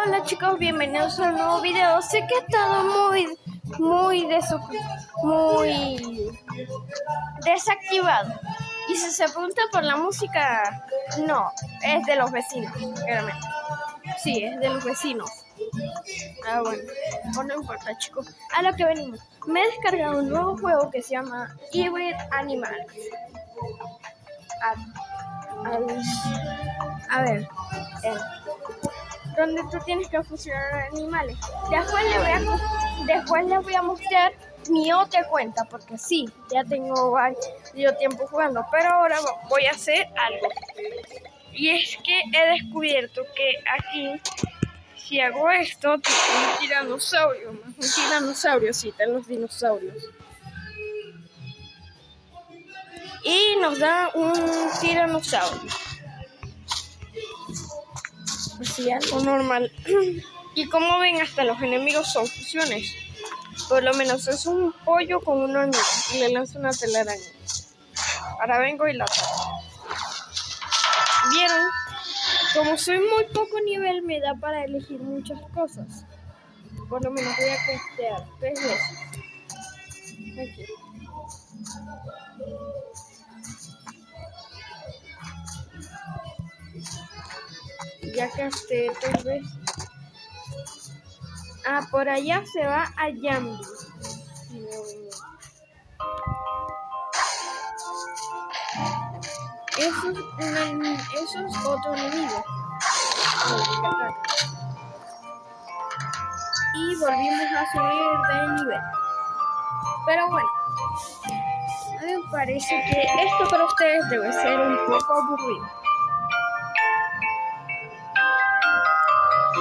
Hola chicos, bienvenidos a un nuevo video. Sé que he estado muy desactivado. Y si se pregunta por la música, no, es de los vecinos, claramente. Sí, es de los vecinos. Bueno, no importa chicos. A lo que venimos. Me he descargado un nuevo juego que se llama Hybrid Animals. A ver, donde tú tienes que fusionar animales. Después les voy a mostrar mi otra cuenta, porque sí, ya tengo varios tiempo jugando, pero ahora voy a hacer algo. Y es que he descubierto que aquí, si hago esto, tengo un tiranosaurio, sí, están los dinosaurios. Y nos da un tiranosaurio. Así, algo normal. Y como ven, hasta los enemigos son fusiones. Por lo menos es un pollo con una hormiga y le lanzo una telaraña. Ahora vengo y la ataco. ¿Vieron? Como soy muy poco nivel, me da para elegir muchas cosas. Por lo menos voy a testear 3 veces. Aquí. Ya casté 3 veces. Por allá se va a Yambi. Eso es otro enemigo. Y volvimos a subir de nivel. Pero bueno, a mí me parece que esto para ustedes debe ser un poco aburrido.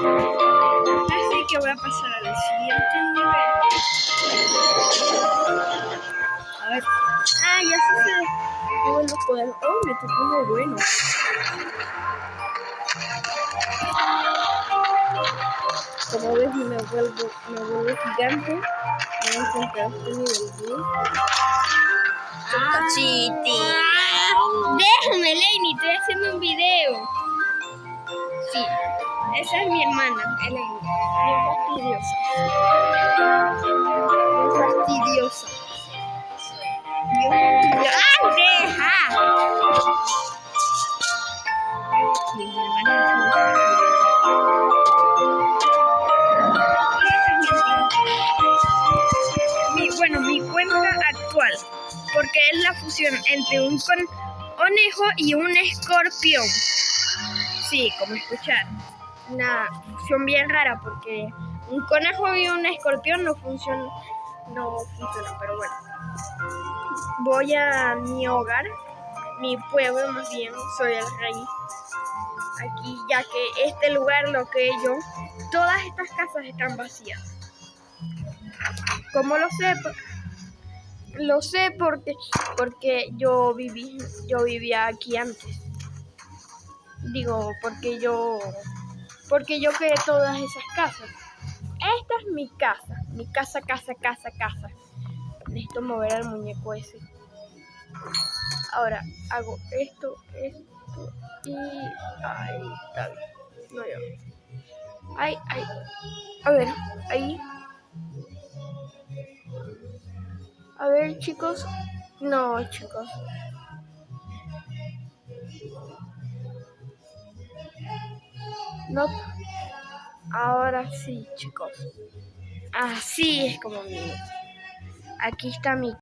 Así que voy a pasar al siguiente nivel. A ver. Ya sé. Qué bueno poder. Oh, me tocó uno bueno. Como ves, me vuelvo gigante. Voy a encontrar este nivel. Chiti. Déjame, Elaine, estoy haciendo un video. Sí, esa es mi hermana, Elaine. Bien fastidiosa. ¡Deja! Mi cuenta actual, porque es la fusión entre un conejo y un escorpión. Sí, como escuchar. Una fusión bien rara, porque un conejo y un escorpión no funciona, pero bueno. Voy a mi hogar, mi pueblo más bien, soy el rey. Aquí, ya que este lugar todas estas casas están vacías. ¿Cómo lo sé? Lo sé porque yo vivía aquí antes. Digo, porque yo creé todas esas casas. Esta es mi casa. Casa. Necesito mover al muñeco ese. Ahora hago esto y ahí está bien. No, yo. Ahí. A ver, ahí. A ver, chicos. No, chicos. No. Ahora sí, chicos. Así es como mi. Aquí está mi